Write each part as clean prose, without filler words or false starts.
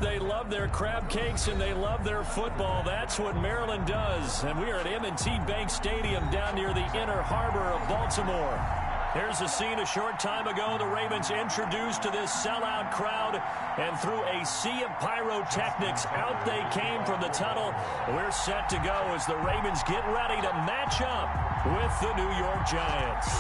They love their crab cakes and they love their football. That's what Maryland does. And we are at M&T Bank Stadium down near the Inner Harbor of Baltimore. Here's a scene a short time ago. The Ravens introduced to this sellout crowd, and through a sea of pyrotechnics, out they came from the tunnel. We're set to go as the Ravens get ready to match up with the New York Giants.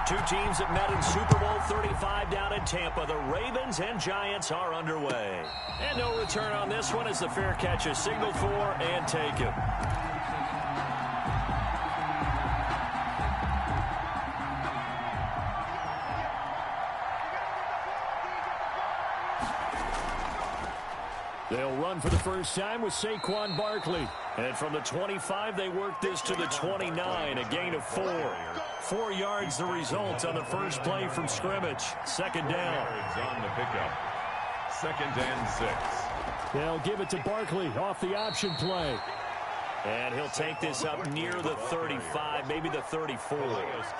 Two teams that met in Super Bowl 35 down in Tampa. The Ravens and Giants are underway. And no return on this one as the fair catch is signaled for and taken. They'll run for the first time with Saquon Barkley. And from the 25, they work this to the 29, a gain of 4. 4 yards the result on the first play from scrimmage. Second down. On the pickup. 2nd and 6. They'll give it to Barkley off the option play. And he'll take this up near the 35, maybe the 34.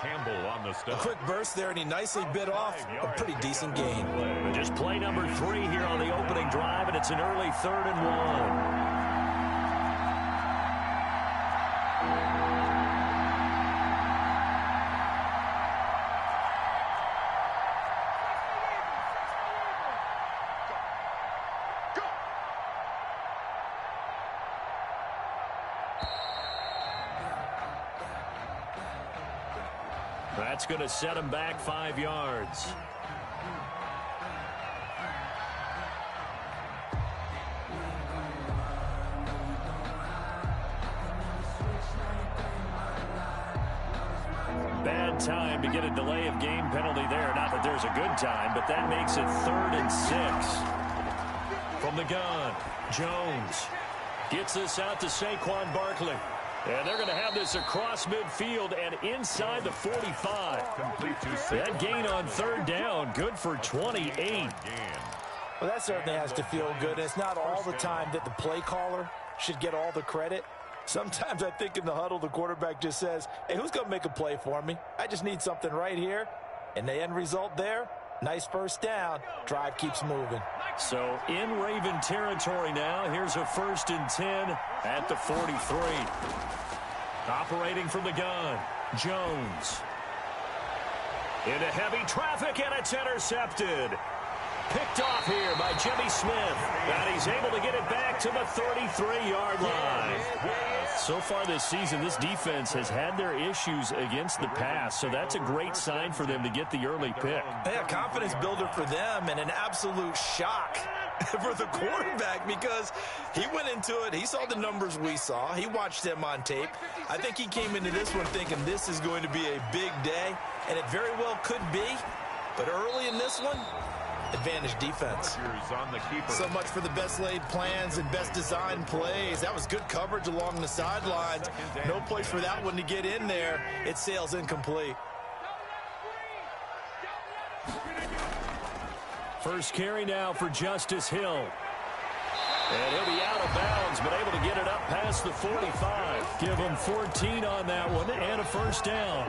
Campbell on the stop. A quick burst there, and he nicely bit off a pretty decent gain. Just play number 3 here on the opening drive, and it's an early 3rd and 1. That's going to set him back 5 yards. Bad time to get a delay of game penalty there. Not that there's a good time, but that makes it 3rd and 6. From the gun, Jones gets this out to Saquon Barkley. And they're going to have this across midfield and inside the 45. That gain on 3rd down, good for 28. Well, that certainly has to feel good. It's not all the time that the play caller should get all the credit. Sometimes I think in the huddle, the quarterback just says, hey, who's going to make a play for me? I just need something right here. And the end result there, nice first down. Drive keeps moving. So in Raven territory now, here's a 1st and 10 at the 43. Operating from the gun, Jones. Into heavy traffic, and it's intercepted. Picked off here by Jimmy Smith. And he's able to get it back to the 33-yard line. So far this season, this defense has had their issues against the pass, so that's a great sign for them to get the early pick. Yeah, confidence builder for them and an absolute shock for the quarterback because he went into it. He saw the numbers we saw. He watched them on tape. I think he came into this one thinking this is going to be a big day, and it very well could be. But early in this one, advantage defense. So much for the best laid plans and best designed plays. That was good coverage along the sidelines. No place for that one to get in there. It sails incomplete. First carry now for Justice Hill. And he'll be out of bounds, but able to get it up past the 45. Give him 14 on that one and a first down.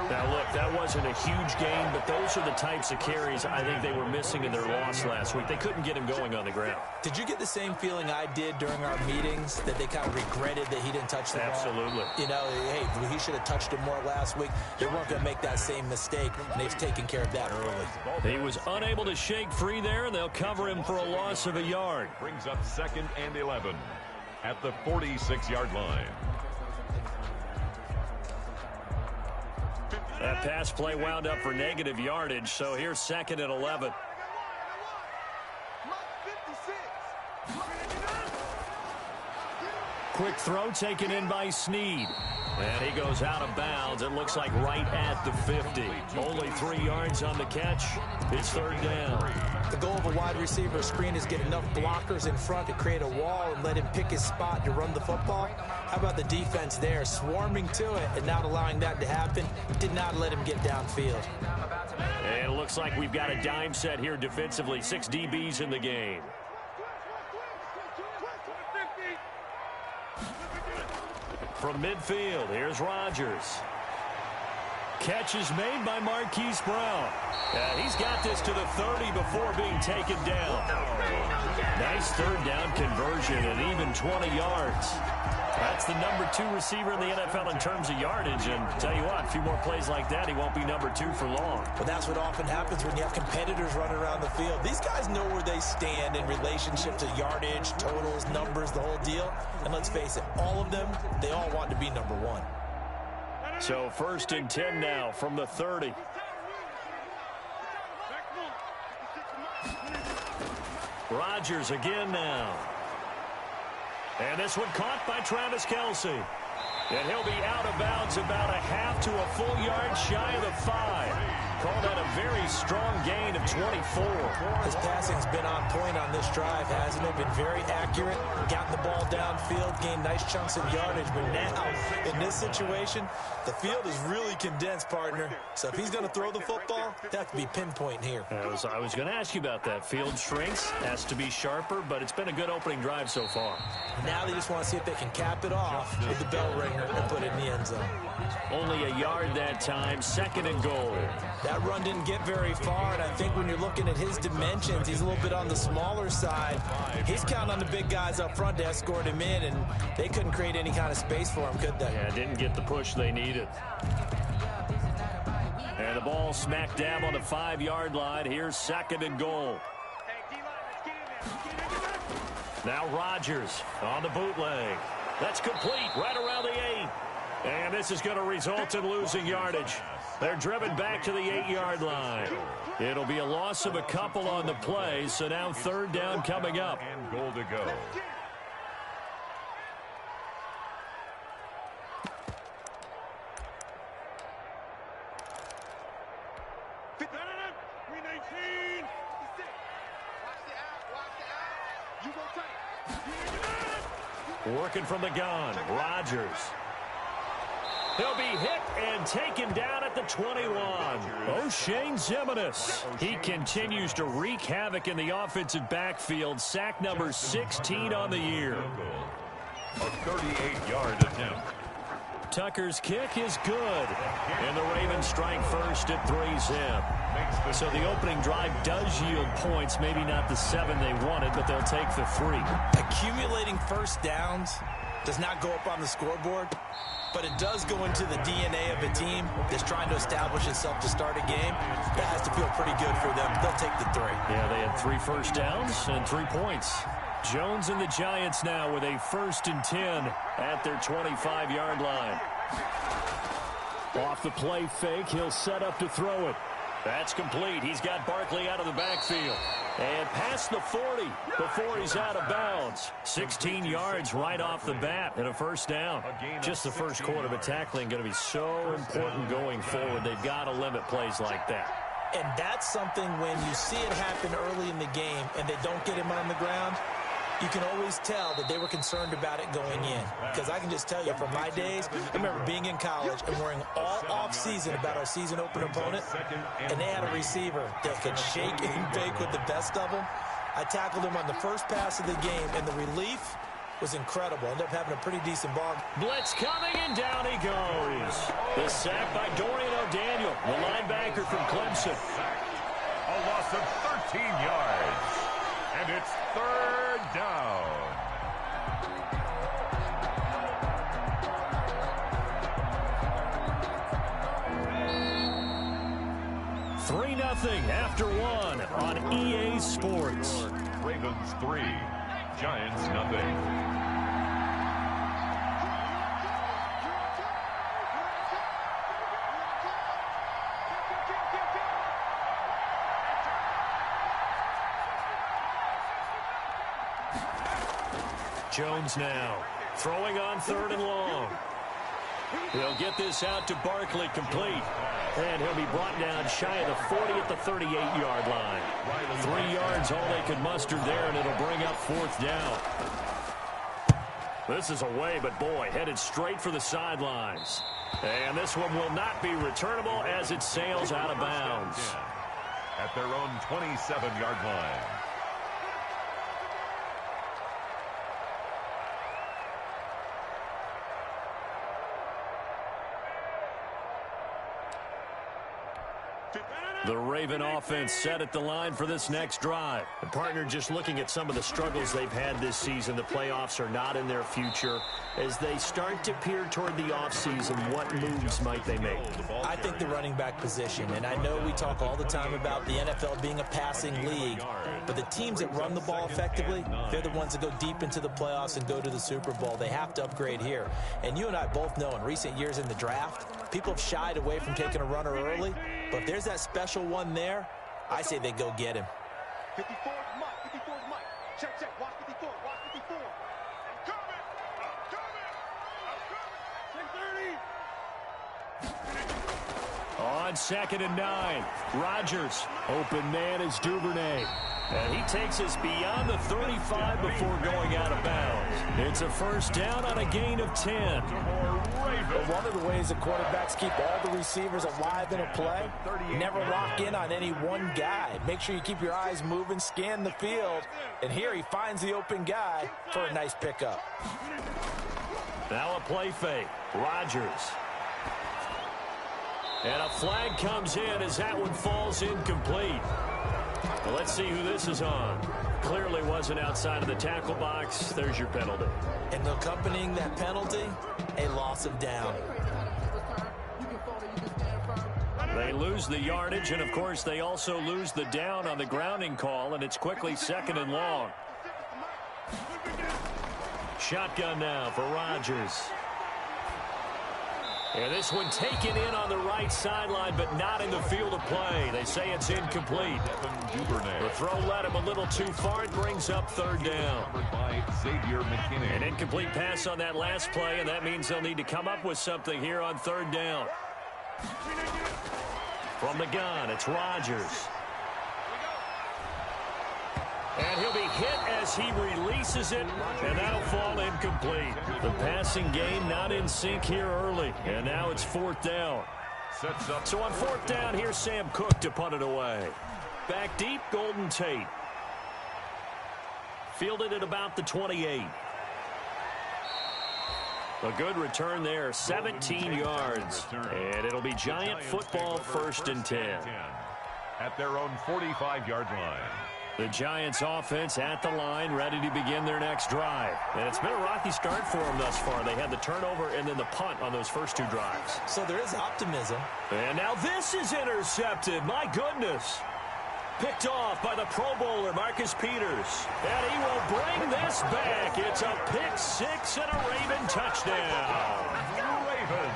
Now, look, that wasn't a huge gain, but those are the types of carries I think they were missing in their loss last week. They couldn't get him going on the ground. Did you get the same feeling I did during our meetings, that they kind of regretted that he didn't touch the ball? Absolutely. You know, hey, he should have touched it more last week. They weren't going to make that same mistake, and they've taken care of that early. He was unable to shake free there, and they'll cover him for a loss of a yard. Brings up 2nd and 11 at the 46-yard line. That pass play wound up for negative yardage, so here's 2nd and 11. Quick throw taken in by Snead. And he goes out of bounds. It looks like right at the 50. Only 3 yards on the catch. It's 3rd down. The goal of a wide receiver screen is get enough blockers in front to create a wall and let him pick his spot to run the football. How about the defense there, swarming to it and not allowing that to happen? Did not let him get downfield. And it looks like we've got a dime set here defensively. 6 DBs in the game. From midfield, here's Rodgers. Catch is made by Marquise Brown. He's got this to the 30 before being taken down. Nice third down conversion and even 20 yards. That's the number 2 receiver in the NFL in terms of yardage. And tell you what, a few more plays like that, he won't be number 2 for long. But that's what often happens when you have competitors running around the field. These guys know where they stand in relationship to yardage, totals, numbers, the whole deal. And let's face it, all of them, they all want to be number 1. So 1st and 10 now from the 30. Rodgers again now. And this one caught by Travis Kelce. And he'll be out of bounds about a half to a full yard shy of the 5. Call that a very strong gain of 24. His passing's been on point on this drive, hasn't it? Been very accurate, gotten the ball downfield, gained nice chunks of yardage. But now, in this situation, the field is really condensed, partner. So if he's going to throw the football, that could be pinpoint here. I was going to ask you about that. Field shrinks, has to be sharper, but it's been a good opening drive so far. Now they just want to see if they can cap it off with the bell ringer and put it in the end zone. Only a yard that time, 2nd and goal. That run didn't get very far, and I think when you're looking at his dimensions, he's a little bit on the smaller side. He's counting on the big guys up front to escort him in, and they couldn't create any kind of space for him, could they? Yeah, didn't get the push they needed. And the ball smack dab on the 5-yard line. Here's 2nd and goal. Now Rodgers on the bootleg. That's complete right around the 8. And this is going to result in losing yardage. They're driven back to the 8-yard line. It'll be a loss of a couple on the play, so now 3rd down coming up. And goal to go. Working from the gun, Rodgers. He'll be hit and taken down at the 21. O'Shane Ximines. He continues to wreak havoc in the offensive backfield. Sack number 16 on the year. A 38-yard attempt. Tucker's kick is good. And the Ravens strike first at 3-zip. So the opening drive does yield points. Maybe not the 7 they wanted, but they'll take the 3. Accumulating first downs does not go up on the scoreboard, but it does go into the DNA of a team that's trying to establish itself to start a game. That has to feel pretty good for them. They'll take the 3. Yeah, they had 3 first downs and 3 points. Jones and the Giants now with a 1st and 10 at their 25-yard line. Off the play fake, he'll set up to throw it. That's complete. He's got Barkley out of the backfield. And past the 40 before he's out of bounds. 16 yards right off the bat and a 1st down. Just the first quarter, but tackling going to be so important going forward. They've got to limit plays like that. And that's something when you see it happen early in the game and they don't get him on the ground, you can always tell that they were concerned about it going in. Because I can just tell you from my days, I remember being in college and worrying all off-season about our season opener opponent, and they had a receiver that could shake and bake with the best of them. I tackled him on the first pass of the game, and the relief was incredible. Ended up having a pretty decent ball. Blitz coming, and down he goes. The sack by Dorian O'Daniel, the linebacker from Clemson. A loss of 13 yards. And it's 3rd down. Three 0 after 1 on EA Sports. Ravens 3, Giants 0. Jones now throwing on 3rd and long. He'll get this out to Barkley, complete. And he'll be brought down shy of the 40 at the 38-yard line. 3 yards all they could muster there, and it'll bring up 4th down. This is away, but boy, headed straight for the sidelines. And this one will not be returnable as it sails out of bounds. At their own 27-yard line. The Raven offense set at the line for this next drive. And partner, just looking at some of the struggles they've had this season, the playoffs are not in their future. As they start to peer toward the offseason, what moves might they make? I think the running back position, and I know we talk all the time about the NFL being a passing league, but the teams that run the ball effectively, they're the ones that go deep into the playoffs and go to the Super Bowl. They have to upgrade here. And you and I both know in recent years in the draft, people have shied away from taking a runner early, but if there's that special one there, I say they go get him. 54 is Mike. 54 is Mike. Check, check. Watch 54. Watch 54. I'm coming. On 2nd and 9, Rodgers. Open man is Duvernay. And he takes us beyond the 35 before going out of bounds. It's a first down on a gain of 10. But one of the ways the quarterbacks keep all the receivers alive in a play, never lock in on any one guy. Make sure you keep your eyes moving, scan the field. And here he finds the open guy for a nice pickup. Now a play fake. Rodgers. And a flag comes in as that one falls incomplete. Well, let's see who this is on. Clearly wasn't outside of the tackle box. There's your penalty. And accompanying that penalty, a loss of down. They lose the yardage, and of course they also lose the down on the grounding call, and it's quickly 2nd and long. Shotgun now for Rodgers. And this one taken in on the right sideline, but not in the field of play. They say it's incomplete. The throw led him a little too far. It brings up 3rd down. An incomplete pass on that last play, and that means they'll need to come up with something here on 3rd down. From the gun, it's Rodgers. And he'll be hit as he releases it, and that'll fall incomplete. The passing game not in sync here early, and now it's 4th down. So on 4th down, here's Sam Cook to punt it away. Back deep, Golden Tate. Fielded at about the 28. A good return there, 17 yards. And it'll be Giant football, 1st and 10. At their own 45-yard line. The Giants offense at the line, ready to begin their next drive. And it's been a rocky start for them thus far. They had the turnover and then the punt on those first 2 drives. So there is optimism. And now this is intercepted. My goodness. Picked off by the Pro Bowler, Marcus Peters. And he will bring this back. It's a pick 6 and a Raven touchdown.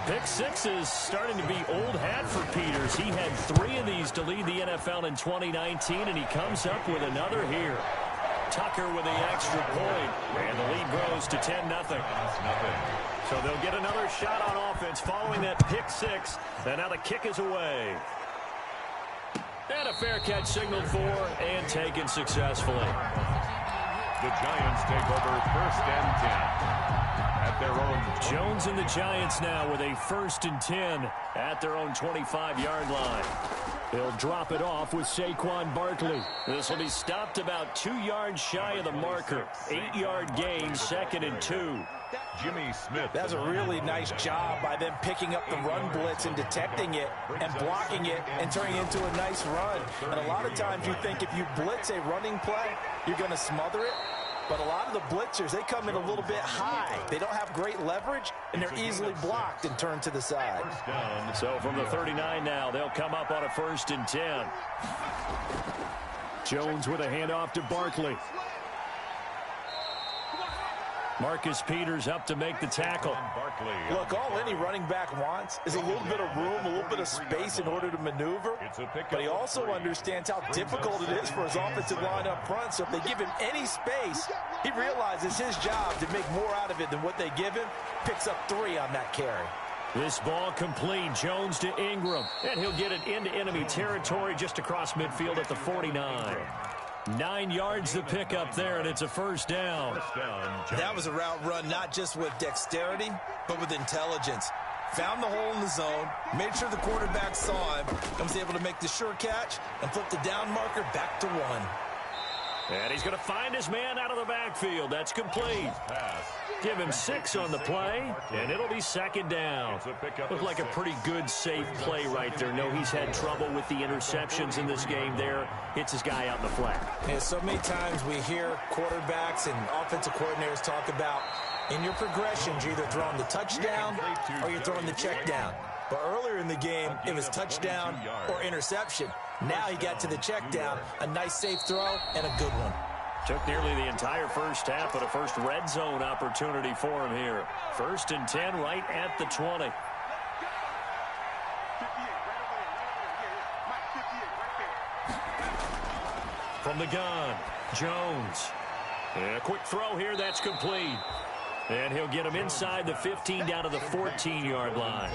Pick 6 is starting to be old hat for Peters. He had 3 of these to lead the NFL in 2019, and he comes up with another here. Tucker with the extra point, and the lead grows to 10-0. So they'll get another shot on offense following that pick 6, and now the kick is away. And a fair catch signaled for and taken successfully. The Giants take over 1st and 10. At their own Jones and the Giants now with a 1st and 10 at their own 25-yard line. They'll drop it off with Saquon Barkley. This will be stopped about 2 yards shy of the marker. 8-yard gain, 2nd and 2. Jimmy Smith. That's a really nice job by them picking up the run blitz and detecting it and blocking it and turning it into a nice run. And a lot of times you think if you blitz a running play, you're going to smother it. But a lot of the blitzers, they come in a little bit high. They don't have great leverage, and they're easily blocked and turned to the side. So from the 39 now, they'll come up on a 1st and 10. Jones with a handoff to Barkley. Marcus Peters up to make the tackle. Look, all any running back wants is a little bit of room, a little bit of space in order to maneuver. But he also understands how difficult it is for his offensive line up front. So if they give him any space, he realizes his job to make more out of it than what they give him. Picks up 3 on that carry. This ball complete. Jones to Ingram. And he'll get it into enemy territory just across midfield at the 49. 9 yards to pick up there, and it's a 1st down. That was a route run not just with dexterity, but with intelligence. Found the hole in the zone, made sure the quarterback saw him, and was able to make the sure catch and flip the down marker back to 1. And he's going to find his man out of the backfield. That's complete. Give him 6 on the play, and it'll be second down. Looked like a pretty good, safe play right there. No, he's had trouble with the interceptions in this game there. Hits his guy out in the flat. Yeah, so many times we hear quarterbacks and offensive coordinators talk about in your progressions, you're either throwing the touchdown or you're throwing the check down. But earlier in the game, it was touchdown or interception. Now he got to the check down, a nice safe throw, and a good one. Took nearly the entire first half, but a first red zone opportunity for him here. 1st and 10 right at the 20. From the gun, Jones. And a quick throw here, that's complete. And he'll get him inside the 15 down to the 14-yard line.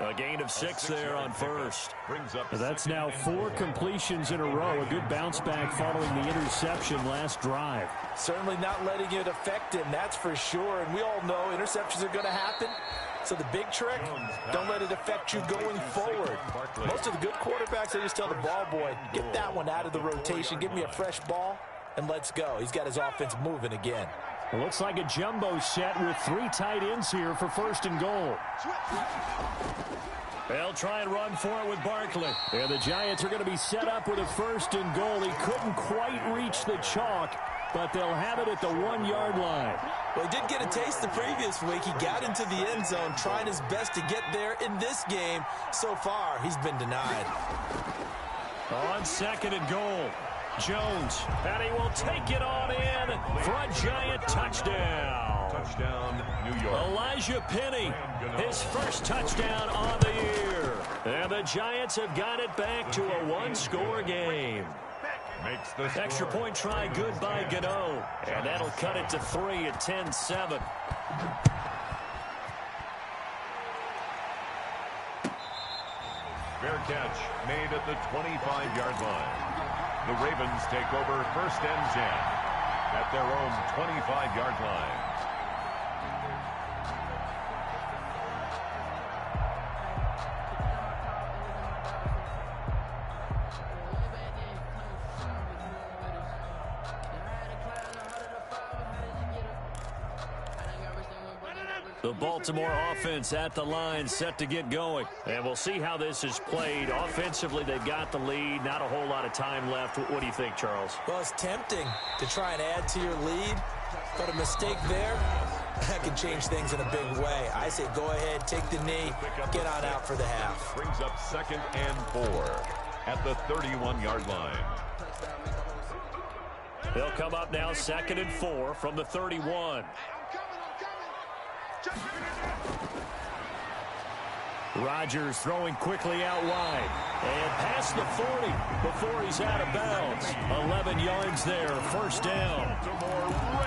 A gain of 6 there on first. That's now 4 completions in a row. A good bounce back following the interception last drive. Certainly not letting it affect him, that's for sure. And we all know interceptions are going to happen. So the big trick, don't let it affect you going forward. Most of the good quarterbacks, they just tell the ball boy, get that one out of the rotation, give me a fresh ball, and let's go. He's got his offense moving again. It looks like a jumbo set with 3 tight ends here for 1st and goal. They'll try and run for it with Barkley. And the Giants are going to be set up with a 1st and goal. He couldn't quite reach the chalk, but they'll have it at the 1-yard line. Well, he did get a taste the previous week. He got into the end zone, trying his best to get there in this game. So far, he's been denied. On 2nd and goal, Jones, and he will take it on in for a Giant touchdown. Touchdown, New York. Elijah Penny, his first touchdown on the year. And the Giants have got it back to a 1-score game. Makes the Extra point try good by Gano. And that'll cut it to 3 at 10-7. fair catch made at the 25-yard line. The Ravens take over 1st and 10 at their own 25-yard line. The Baltimore offense at the line, set to get going. And we'll see how this is played. Offensively, they've got the lead. Not a whole lot of time left. What do you think, Charles? Well, it's tempting to try and add to your lead, but a mistake there, that can change things in a big way. I say go ahead, take the knee, get on out for the half. Brings up 2nd and 4 at the 31-yard line. They'll come up now 2nd and 4 from the 31. Rodgers throwing quickly out wide. And past the 40 before he's out of bounds. 11 yards there, 1st down.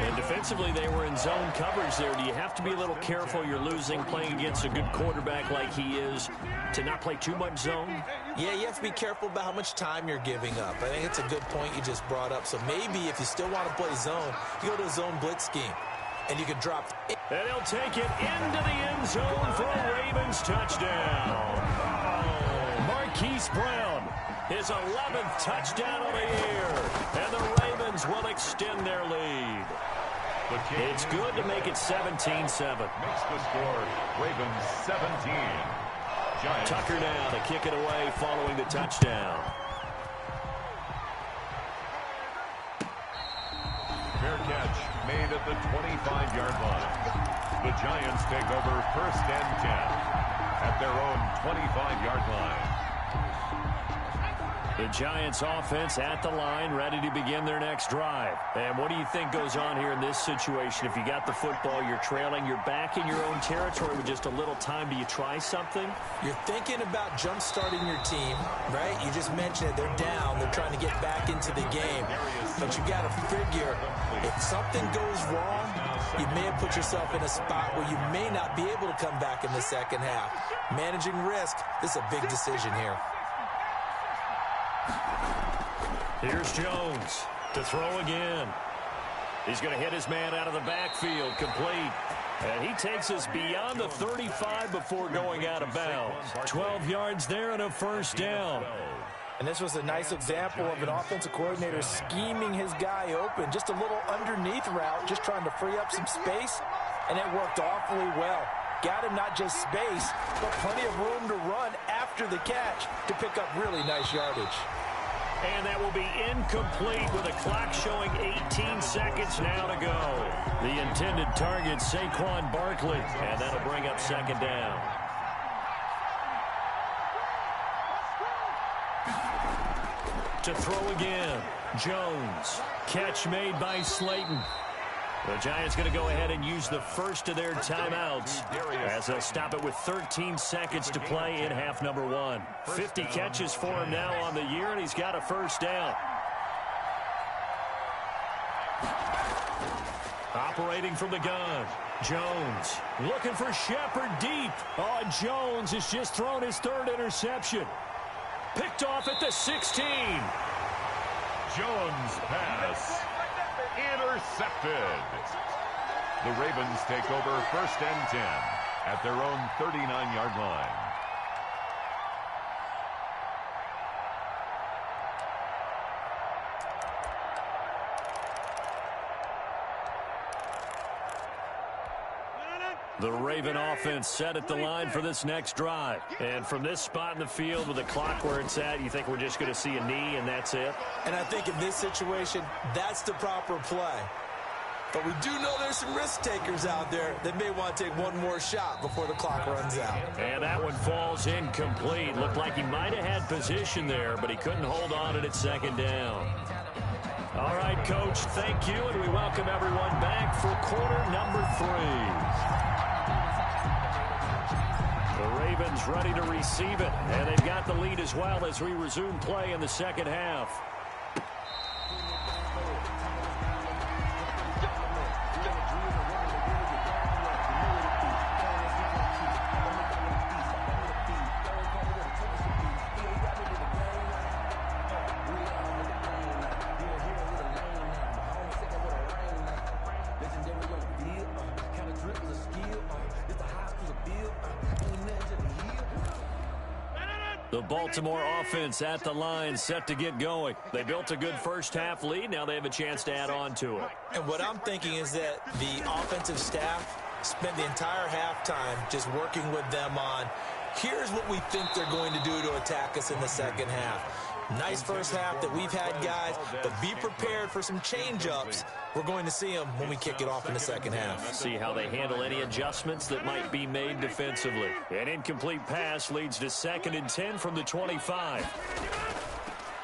And defensively, they were in zone coverage there. Do you have to be a little careful? You're losing playing against a good quarterback like he is to not play too much zone? Yeah, you have to be careful about how much time you're giving up. I think it's a good point you just brought up. So maybe if you still want to play zone, you go to a zone blitz scheme. And you can drop. And he'll take it into the end zone for a Ravens touchdown. Marquise Brown, his 11th touchdown of the year. And the Ravens will extend their lead. It's good to make it 17-7. Makes the score, Ravens 17. Giants. Tucker now to kick it away following the touchdown. Fair catch made at the 25-yard line. The Giants take over 1st and 10 at their own 25-yard line. The Giants offense at the line, ready to begin their next drive. And what do you think goes on here in this situation? If you got the football, you're trailing, you're back in your own territory with just a little time. Do you try something? You're thinking about jump-starting your team, right? You just mentioned it. They're down. They're trying to get back into the game. But you got to figure, if something goes wrong, you may have put yourself in a spot where you may not be able to come back in the second half. Managing risk, this is a big decision here. Here's Jones to throw again. He's going to hit his man out of the backfield, complete. And he takes us beyond the 35 before going out of bounds. 12 yards there and a 1st down. And this was a nice example of an offensive coordinator scheming his guy open. Just a little underneath route, just trying to free up some space, and it worked awfully well. Got him not just space, but plenty of room to run after the catch to pick up really nice yardage. And that will be incomplete with the clock showing 18 seconds now to go. The intended target, Saquon Barkley, and that'll bring up second down. To throw again, Jones. Catch made by Slayton. The Giants going to go ahead and use the first of their timeouts as they'll stop it with 13 seconds to play in half number one. 50 catches for him now on the year, and he's got a first down. Operating from the gun, Jones looking for Shepard deep. Oh, Jones has just thrown his third interception. Picked off at the 16. Jones pass. Intercepted. The Ravens take over first and 10 at their own 39-yard line. The Raven offense set at the line for this next drive. And from this spot in the field with the clock where it's at, you think we're just going to see a knee and that's it? And I think in this situation, that's the proper play. But we do know there's some risk takers out there that may want to take one more shot before the clock runs out. And that one falls incomplete. Looked like he might have had position there, but he couldn't hold on at second down. All right, Coach, thank you, and we welcome everyone back for quarter number 3. The Ravens ready to receive it, and they've got the lead as well as we resume play in the second half. The Baltimore offense at the line, set to get going. They built a good first-half lead. Now they have a chance to add on to it. And what I'm thinking is that the offensive staff spent the entire halftime just working with them on, here's what we think they're going to do to attack us in the second half. Nice first half that we've had, guys, but be prepared for some change-ups. We're going to see them when we kick it off in the second half. See how they handle any adjustments that might be made defensively. An incomplete pass leads to 2nd and 10 from the 25.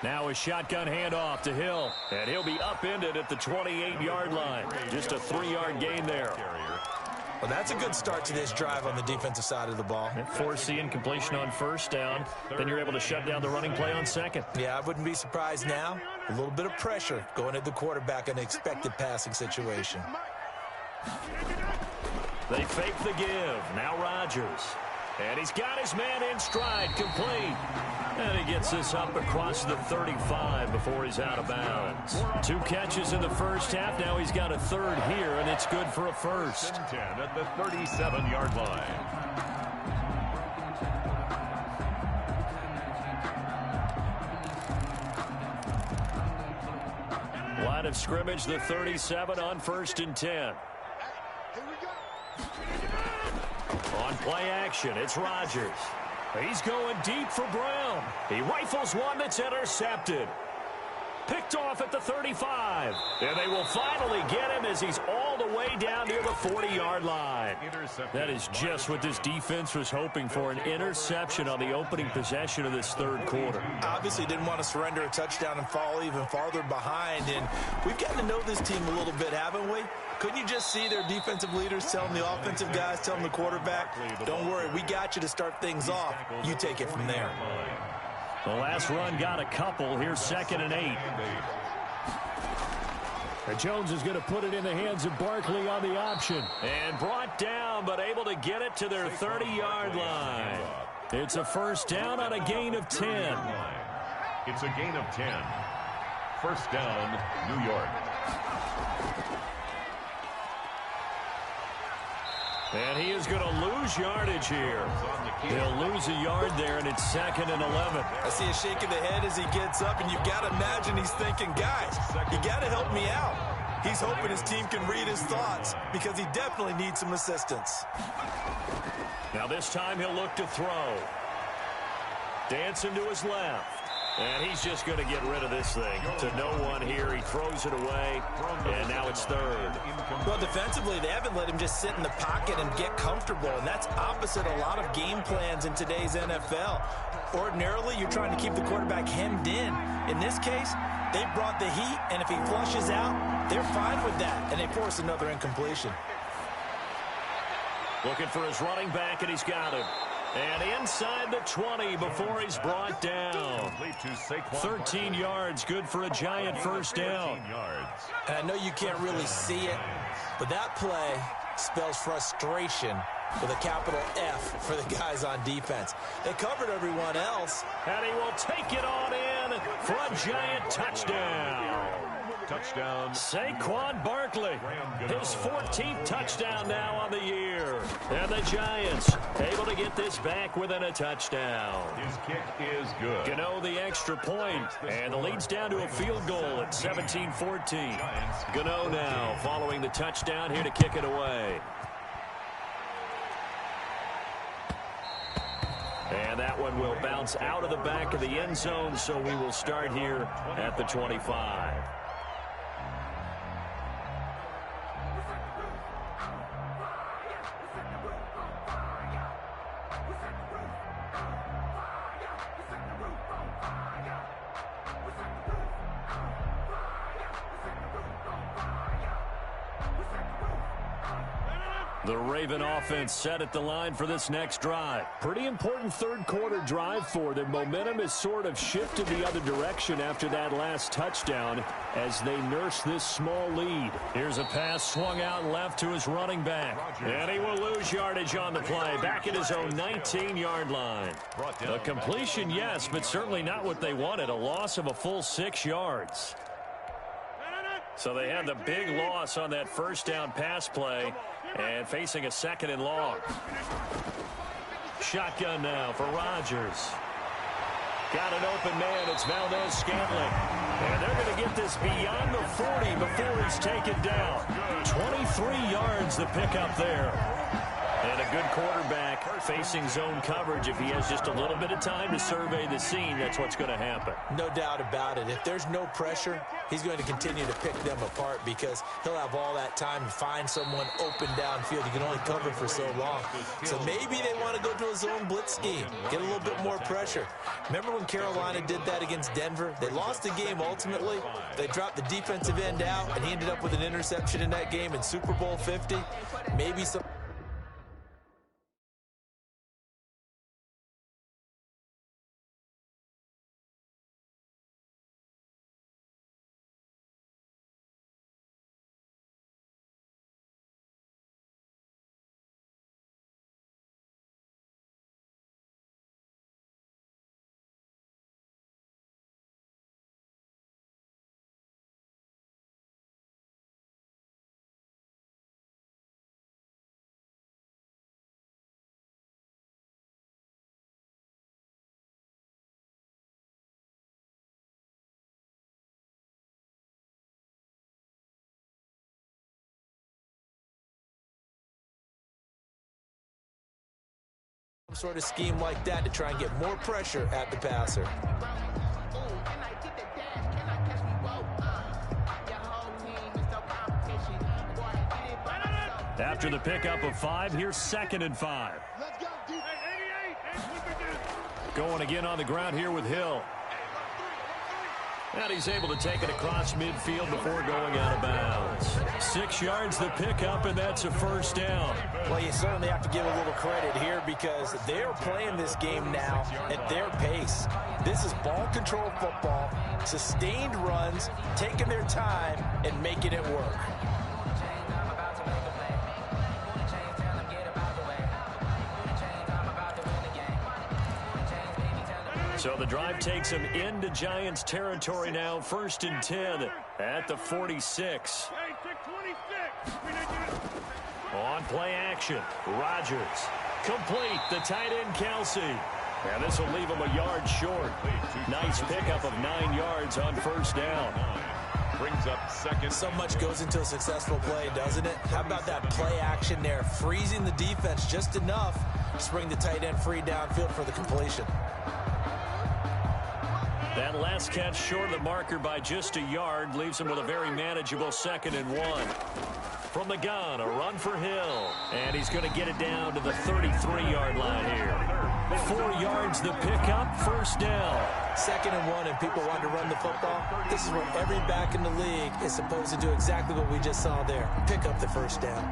Now a shotgun handoff to Hill, and he'll be upended at the 28-yard line. Just a 3-yard gain there. Well, that's a good start to this drive on the defensive side of the ball. Force the incompletion on first down. Then you're able to shut down the running play on second. Yeah, I wouldn't be surprised now. A little bit of pressure going at the quarterback in an expected passing situation. They fake the give. Now Rodgers. And he's got his man in stride, complete. And he gets this up across the 35 before he's out of bounds. 2 catches in the first half. Now he's got a third here, and it's good for a first. 10 at the 37-yard line. Line of scrimmage, the 37 on 1st and 10. On play action, it's Rodgers. He's going deep for Brown. He rifles one that's intercepted. Picked off at the 35. And they will finally get him as he's all the way down near the 40-yard line. That is just what this defense was hoping for, an interception on the opening possession of this third quarter. Obviously didn't want to surrender a touchdown and fall even farther behind. And we've gotten to know this team a little bit, haven't we? Couldn't you just see their defensive leaders telling the offensive guys, telling the quarterback, don't worry, we got you to start things off. You take it from there. The last run got a couple. Here's 2nd and 8. And Jones is going to put it in the hands of Barkley on the option. And brought down, but able to get it to their 30-yard line. It's a first down on a gain of 10. It's a gain of 10. First down, New York. And he is going to lose yardage here. He'll lose a yard there, and it's 2nd and 11. I see a shake of the head as he gets up, and you've got to imagine he's thinking, guys, you got to help me out. He's hoping his team can read his thoughts because he definitely needs some assistance. Now this time he'll look to throw. Dancing to his left. And he's just going to get rid of this thing. To no one here. He throws it away. And now it's 3rd. Well, defensively, they haven't let him just sit in the pocket and get comfortable. And that's opposite a lot of game plans in today's NFL. Ordinarily, you're trying to keep the quarterback hemmed in. In this case, they brought the heat. And if he flushes out, they're fine with that. And they force another incompletion. Looking for his running back, and he's got him. And inside the 20 before he's brought down. 13 yards, good for a giant first down. And I know you can't really see it, but that play spells frustration with a capital F for the guys on defense. They covered everyone else. And he will take it on in for a giant touchdown. Touchdown. Saquon Barkley, his 14th touchdown now on the year. And the Giants able to get this back within a touchdown. His kick is good. Gano the extra point, and the lead's down to a field goal at 17-14. Gano now following the touchdown here to kick it away. And that one will bounce out of the back of the end zone, so we will start here at the 25. The Raven offense set at the line for this next drive. Pretty important third quarter drive for them. Momentum has sort of shifted the other direction after that last touchdown as they nurse this small lead. Here's a pass swung out left to his running back. And he will lose yardage on the play. Back at his own 19-yard line. A completion, yes, but certainly not what they wanted. A loss of a full 6 yards. So they had the big loss on that first down pass play. And facing a 2nd and long. Shotgun now for Rodgers. Got an open man. It's Valdez-Scantling. And they're going to get this beyond the 40 before he's taken down. 23 yards the pickup there. And a good quarterback facing zone coverage. If he has just a little bit of time to survey the scene, that's what's going to happen. No doubt about it. If there's no pressure, he's going to continue to pick them apart because he'll have all that time to find someone open downfield. You can only cover for so long. So maybe they want to go to a zone blitz scheme, get a little bit more pressure. Remember when Carolina did that against Denver? They lost the game ultimately. They dropped the defensive end out, and he ended up with an interception in that game in Super Bowl 50. Maybe some... sort of scheme like that to try and get more pressure at the passer. After the pickup of 5, here's 2nd and 5. Going again on the ground here with Hill. And he's able to take it across midfield before going out of bounds. 6 yards the pickup, and that's a first down. Well, you certainly have to give a little credit here because they're playing this game now at their pace. This is ball control football, sustained runs, taking their time and making it work. So the drive takes him into Giants territory now. 1st and 10 at the 46. On play action, Rodgers. Complete, the tight end, Kelsey. And this will leave him a yard short. Nice pickup of 9 yards on first down. Brings up second. So much goes into a successful play, doesn't it? How about that play action there? Freezing the defense just enough to bring the tight end free downfield for the completion. That last catch short of the marker by just a yard leaves him with a very manageable 2nd and 1. From the gun, a run for Hill. And he's going to get it down to the 33-yard line here. 4 yards the pickup, first down. 2nd and 1, and people want to run the football. This is what every back in the league is supposed to do, exactly what we just saw there. Pick up the first down.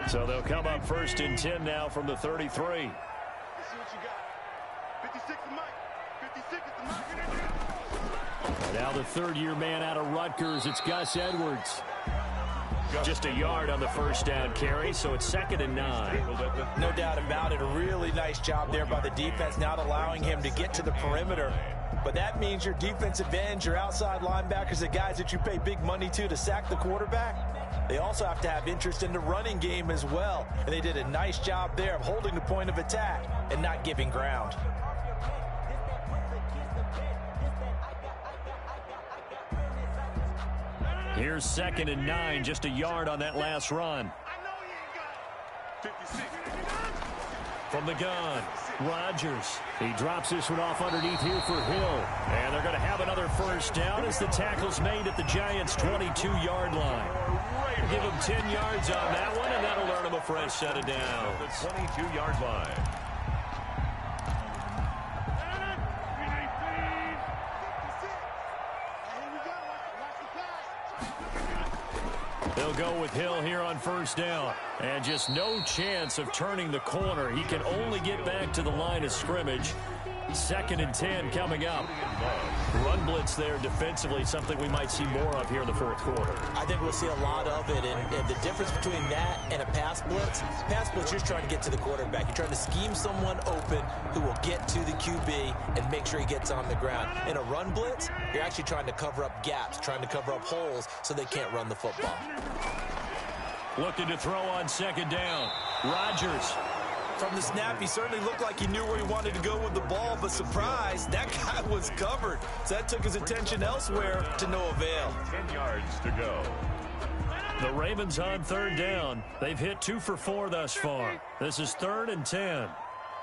So they'll come up 1st and 10 now from the 33. Let's see what you got. 56 is Mike. 56 is the Mike. Now the third-year man out of Rutgers, it's Gus Edwards. Just a yard on the first down carry, so it's 2nd and 9. No doubt about it. A really nice job there by the defense, not allowing him to get to the perimeter. But that means your defensive ends, your outside linebackers, the guys that you pay big money to sack the quarterback, they also have to have interest in the running game as well. And they did a nice job there of holding the point of attack and not giving ground. Here's 2nd and 9, just a yard on that last run. From the gun, Rodgers. He drops this one off underneath here for Hill. And they're going to have another first down as the tackle's made at the Giants' 22-yard line. Give him 10 yards on that one, and that'll earn him a fresh set of downs. The 22-yard line. They'll go with Hill here on first down. And just no chance of turning the corner. He can only get back to the line of scrimmage. 2nd and 10 coming up. Run blitz there defensively, something we might see more of here in the fourth quarter. I think we'll see a lot of it, and the difference between that and a pass blitz, you're trying to get to the quarterback. You're trying to scheme someone open who will get to the QB and make sure he gets on the ground. In a run blitz, you're actually trying to cover up gaps, trying to cover up holes so they can't run the football. Looking to throw on 2nd down. Rodgers. From the snap, he certainly looked like he knew where he wanted to go with the ball, but surprise, that guy was covered. So that took his attention elsewhere to no avail. 10 yards to go. The Ravens on 3rd down. They've hit 2 for 4 thus far. This is 3rd and 10.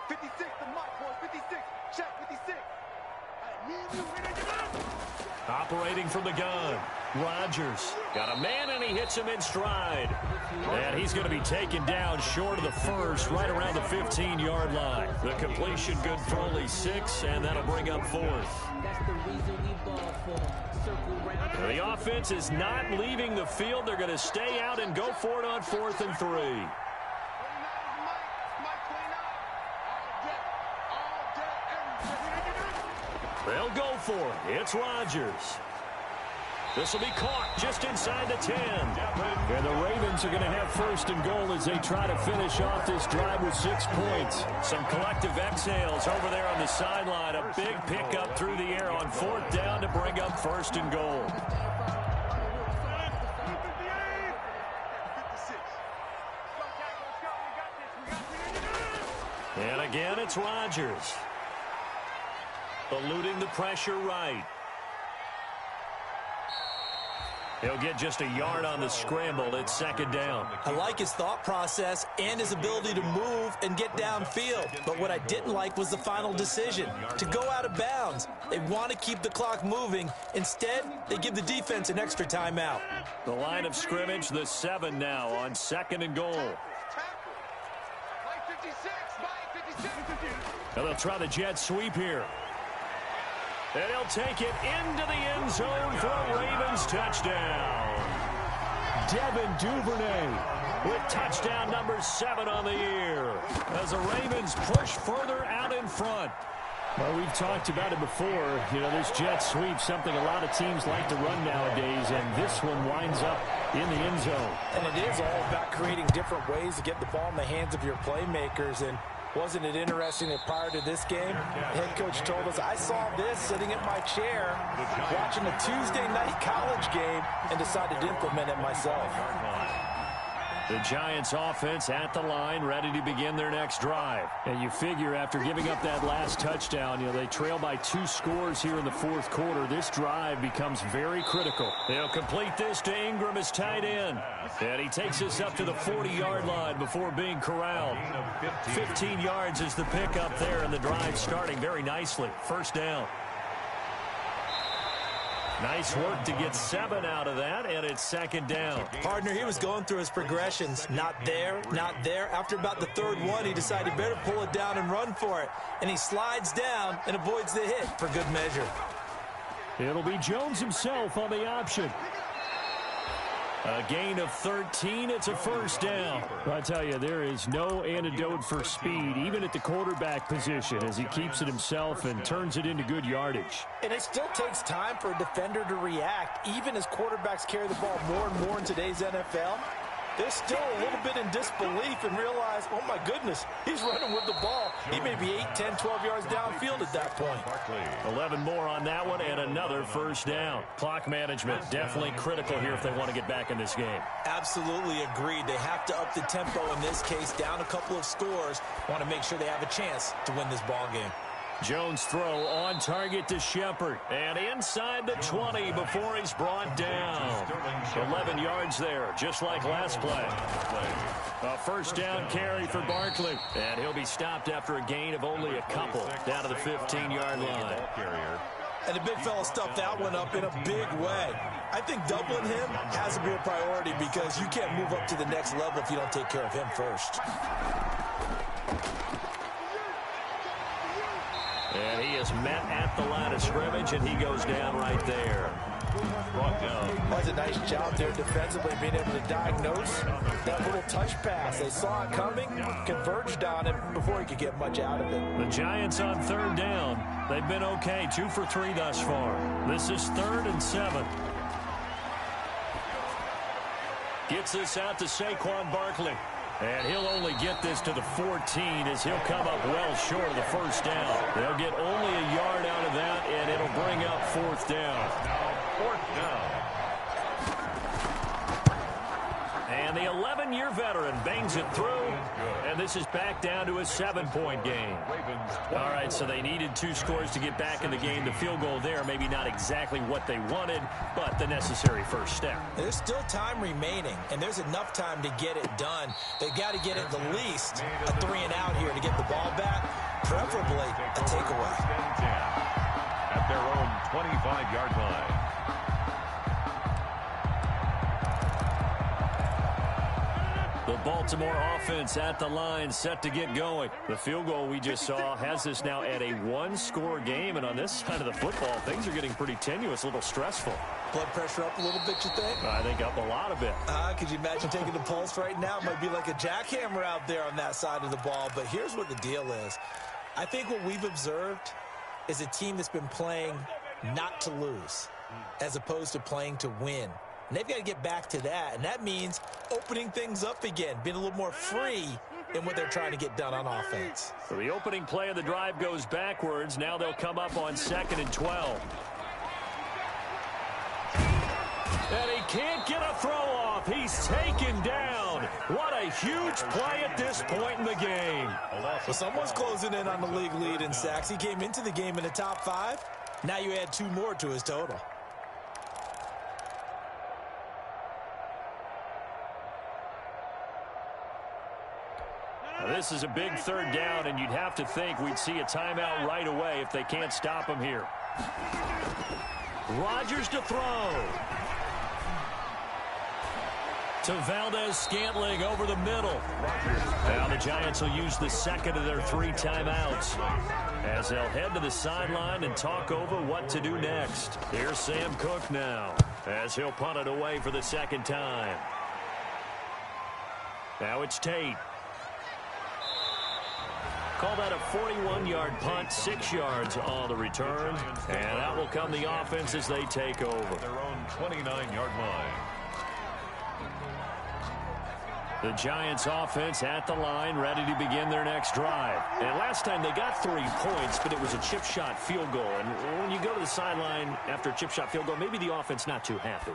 56 the Mike, boy. 56. Check 56. I need you. Operating from the gun. Rodgers got a man, and he hits him in stride. And he's going to be taken down short of the first, right around the 15-yard line. The completion good for only 6, and that'll bring up 4th. The offense is not leaving the field. They're going to stay out and go for it on 4th and 3. They'll go for it. It's Rodgers. This will be caught just inside the 10. And the Ravens are going to have 1st and goal as they try to finish off this drive with 6 points. Some collective exhales over there on the sideline. A big pickup through the air on 4th down to bring up 1st and goal. And again, it's Rodgers. Eluding the pressure right. He'll get just a yard on the scramble. It's 2nd down. I like his thought process and his ability to move and get downfield. But what I didn't like was the final decision, to go out of bounds. They want to keep the clock moving. Instead, they give the defense an extra timeout. The line of scrimmage, the 7 now on 2nd and goal. Now they'll try the jet sweep here. And he'll take it into the end zone for a Ravens touchdown. Devin Duvernay with touchdown number 7 on the year as the Ravens push further out in front. Well, we've talked about it before. You know, this jet sweep, something a lot of teams like to run nowadays, and this one winds up in the end zone. And it is all about creating different ways to get the ball in the hands of your playmakers. And Wasn't it interesting that prior to this game, the head coach told us, I saw this sitting in my chair watching a Tuesday night college game and decided to implement it myself. The Giants offense at the line, ready to begin their next drive. And you figure after giving up that last touchdown, they trail by 2 scores here in the fourth quarter. This drive becomes very critical. They'll complete this to Ingram as tight end. And he takes us up to the 40-yard line before being corralled. 15 yards is the pickup there, and the drive starting very nicely. First down. Nice work to get 7 out of that, and it's second down. Partner, he was going through his progressions. Not there, not there. After about the third one, he decided he better pull it down and run for it. And he slides down and avoids the hit for good measure. It'll be Jones himself on the option. A gain of 13. It's a first down. I tell you, there is no antidote for speed, even at the quarterback position, as he keeps it himself and turns it into good yardage. And it still takes time for a defender to react, even as quarterbacks carry the ball more and more in today's NFL. They're still a little bit in disbelief and realize, oh my goodness, he's running with the ball. He may be 8, 10, 12 yards downfield at that point. 11 more on that one and another first down. Clock management definitely critical here if they want to get back in this game. Absolutely agreed. They have to up the tempo in this case, down a couple of scores. Want to make sure they have a chance to win this ball game. Jones throw on target to Shepard. And inside the 20 before he's brought down. 11 yards there, just like last play. A first down carry for Barkley. And he'll be stopped after a gain of only a couple down to the 15-yard line. And the big fella stuffed that one up in a big way. I think doubling him has to be a priority because you can't move up to the next level if you don't take care of him first. And he is met at the line of scrimmage, and he goes down right there. Brought down. That's a nice job there defensively, being able to diagnose that little touch pass. They saw it coming, converged on it before he could get much out of it. The Giants on third down. They've been okay, 2 for 3 thus far. This is 3rd and 7. Gets this out to Saquon Barkley. And he'll only get this to the 14 as he'll come up well short of the first down. They'll get only a yard out of that, and it'll bring up 4th down. Now 4th down. And the 11-year veteran bangs it through, and this is back down to a 7-point game. All right, so they needed 2 scores to get back in the game. The field goal there, maybe not exactly what they wanted, but the necessary first step. There's still time remaining, and there's enough time to get it done. They've got to get at the least a 3-and-out here to get the ball back, preferably a takeaway. At their own 25-yard line. The Baltimore offense at the line, set to get going. The field goal we just saw has us now at a 1-score game, and on this side of the football, things are getting pretty tenuous, a little stressful. Blood pressure up a little bit, you think? I think up a lot of it. Could you imagine taking the pulse right now? It might be like a jackhammer out there on that side of the ball, but here's what the deal is. I think what we've observed is a team that's been playing not to lose as opposed to playing to win. And they've got to get back to that, and that means opening things up again, being a little more free in what they're trying to get done on offense. So the opening play of the drive goes backwards. Now they'll come up on 2nd and 12. And he can't get a throw off. He's taken down. What a huge play at this point in the game. Well, someone's closing in on the league lead in sacks. He came into the game in the top 5. Now you add 2 more to his total. Now, this is a big 3rd down, and you'd have to think we'd see a timeout right away if they can't stop him here. Rodgers to throw. To Valdez-Scantling over the middle. Now the Giants will use the 2nd of their 3 timeouts as they'll head to the sideline and talk over what to do next. Here's Sam Cook now as he'll punt it away for the 2nd time. Now it's Tate. Call that a 41-yard punt, 6 yards on the return. And that will come the offense as they take over. Their own 29-yard line. The Giants offense at the line, ready to begin their next drive. And last time they got 3 points, but it was a chip shot field goal. And when you go to the sideline after a chip shot field goal, maybe the offense not too happy.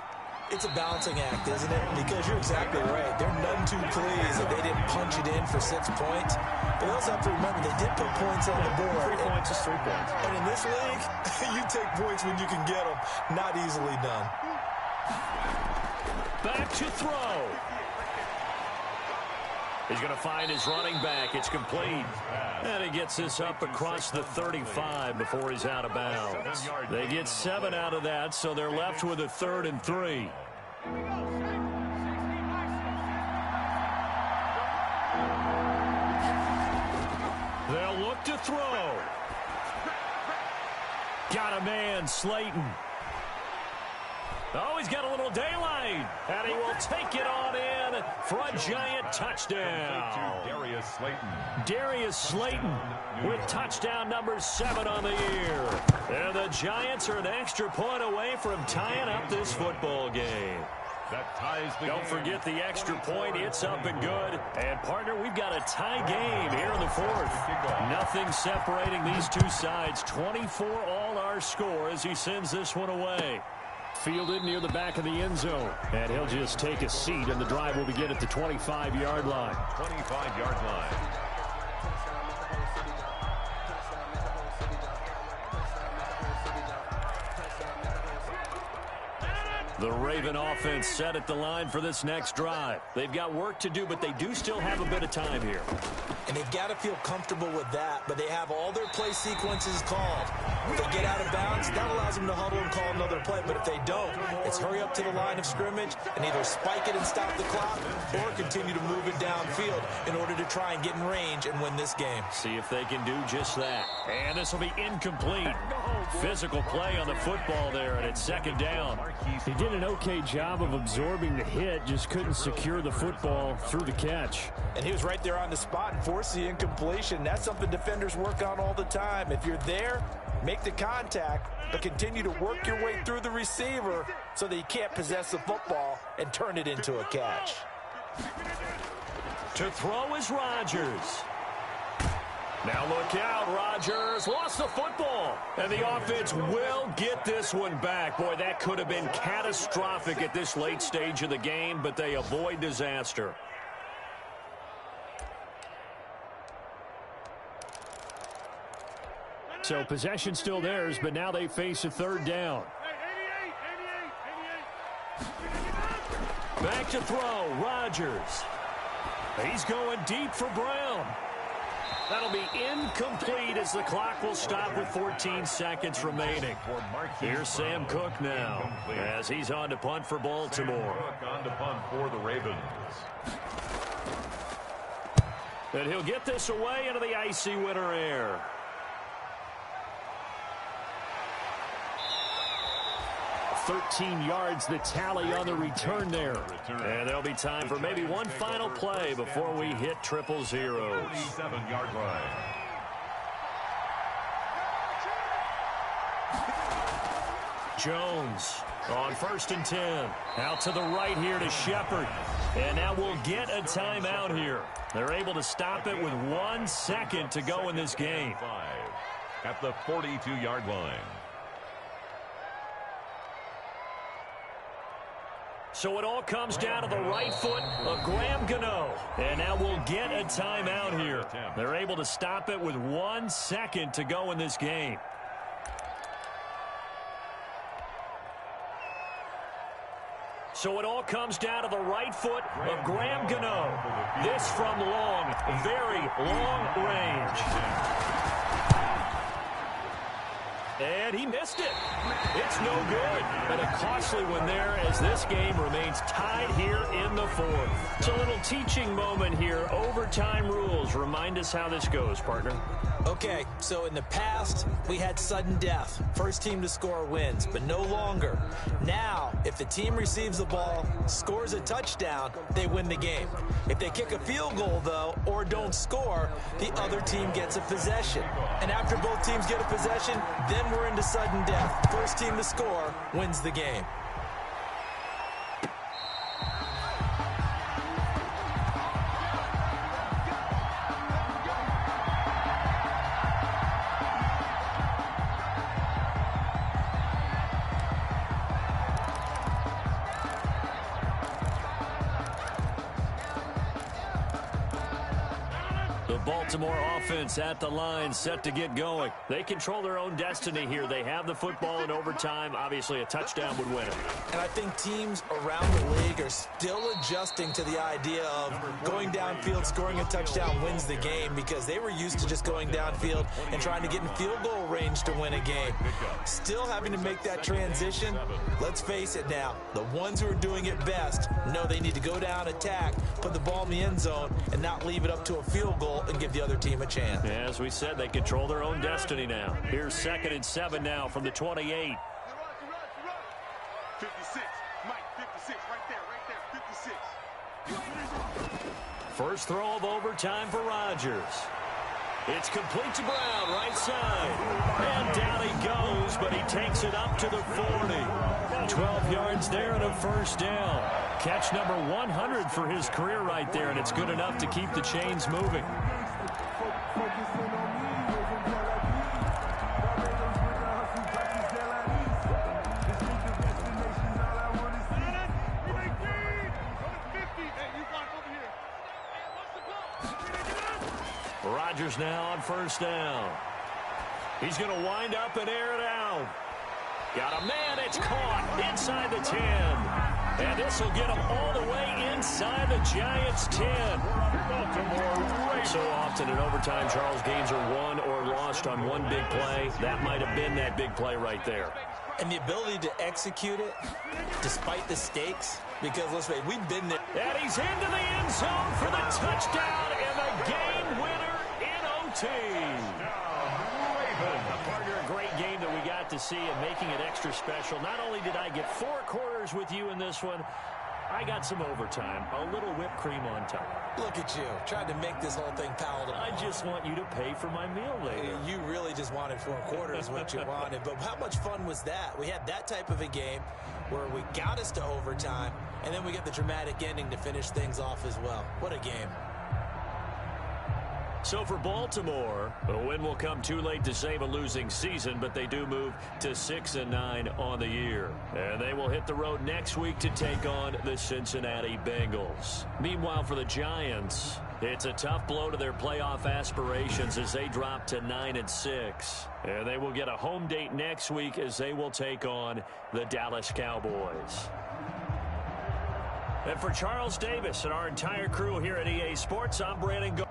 It's a balancing act, isn't it? Because you're exactly right. They're none too pleased that they didn't punch it in for 6 points. But they also have to remember they did put points on the board. 3 points is 3 points. And in this league, you take points when you can get them. Not easily done. Back to throw. He's going to find his running back. It's complete. And he gets this up across the 35 before he's out of bounds. They get 7 out of that, so they're left with a 3rd and 3. They'll look to throw. Got a man, Slayton. Oh, he's got a little daylight, and he will take it on in for a Giant touchdown. Darius Slayton. Darius Slayton with touchdown number 7 on the year. And the Giants are an extra point away from tying up this football game. That ties the Don't game. forget the extra point. It's up and good. And, partner, we've got a tie game here in the 4th. Nothing separating these two sides. 24 all our score as he sends this one away. Fielded near the back of the end zone. And he'll just take a seat, and the drive will begin at the 25-yard line. 25-yard line. The Raven offense set at the line for this next drive. They've got work to do, but they do still have a bit of time here. And they've got to feel comfortable with that, but they have all their play sequences called. If they get out of bounds, that allows them to huddle and call another play. But if they don't, it's hurry up to the line of scrimmage and either spike it and stop the clock or continue to move it downfield in order to try and get in range and win this game. See if they can do just that. And this will be incomplete. Physical play on the football there, and it's 2nd down. He did an okay job of absorbing the hit, just couldn't secure the football through the catch. And he was right there on the spot and forced the incompletion. That's something defenders work on all the time. If you're there, make the contact, but continue to work your way through the receiver so that you can't possess the football and turn it into a catch. To throw is Rodgers. Now look out, Rodgers lost the football. And the offense will get this one back. Boy, that could have been catastrophic at this late stage of the game, but they avoid disaster. So possession still theirs, but now they face a 3rd down. Back to throw, Rodgers. He's going deep for Brown. That'll be incomplete as the clock will stop with 14 seconds remaining. Here's Sam Cook now as he's on to punt for Baltimore. Cook on to punt for the Ravens. And he'll get this away into the icy winter air. $13 yards, the tally on the return there. And there'll be time for maybe one final play before we hit 000. 47-yard line. Jones on 1st and 10. Out to the right here to Shepard. And now we'll get a timeout here. They're able to stop it with 1 second to go in this game. At the 42-yard line. So it all comes down to the right foot of Graham Gano. And now we'll get a timeout here. They're able to stop it with 1 second to go in this game. So it all comes down to the right foot of Graham Gano. This from long, very long range. And he missed it. It's no good. And a costly one there as this game remains tied here in the 4th. It's a little teaching moment here. Overtime rules. Remind us how this goes, partner. Okay, so in the past, we had sudden death. First team to score wins, but no longer. Now, if the team receives the ball, scores a touchdown, they win the game. If they kick a field goal, though, or don't score, the other team gets a possession. And after both teams get a possession, then we're into sudden death. First team to score wins the game. The Baltimore offense at the line, set to get going. They control their own destiny here. They have the football in overtime. Obviously, a touchdown would win it. And I think teams around the league are still adjusting to the idea of going downfield, scoring a touchdown wins the game, because they were used to just going downfield and trying to get in field goal range to win a game. Still having to make that transition. Let's face it now, the ones who are doing it best know they need to go down, attack, put the ball in the end zone, and not leave it up to a field goal and give the other team a chance. As we said, they control their own destiny now. Here's 2nd and 7 now from the 28. 56. Mike, 56. Right there. 56. First throw of overtime for Rodgers. It's complete to Brown, right side. And down he goes, but he takes it up to the 40. 12 yards there and a first down. Catch number 100 for his career right there, and it's good enough to keep the chains moving. Rodgers now on first down. He's going to wind up and air it out. Got a man, it's caught inside the 10. And this will get him all the way inside the Giants' 10. So often in overtime, Charles, games are won or lost on one big play. That might have been that big play right there. And the ability to execute it despite the stakes, because let's face it, we've been there. And he's into the end zone for the touchdown and the game winner in OT. A great game that we got to see, and making it extra special. Not only did I get 4 quarters with you in this one, I got some overtime, a little whipped cream on top. Look at you, trying to make this whole thing palatable. I just want you to pay for my meal later. You really just wanted 4 quarters, what you wanted. But how much fun was that? We had that type of a game where we got us to overtime, and then we get the dramatic ending to finish things off as well. What a game. So for Baltimore, a win will come too late to save a losing season, but they do move to 6-9 on the year. And they will hit the road next week to take on the Cincinnati Bengals. Meanwhile, for the Giants, it's a tough blow to their playoff aspirations as they drop to 9-6. And they will get a home date next week as they will take on the Dallas Cowboys. And for Charles Davis and our entire crew here at EA Sports, I'm Brandon Go.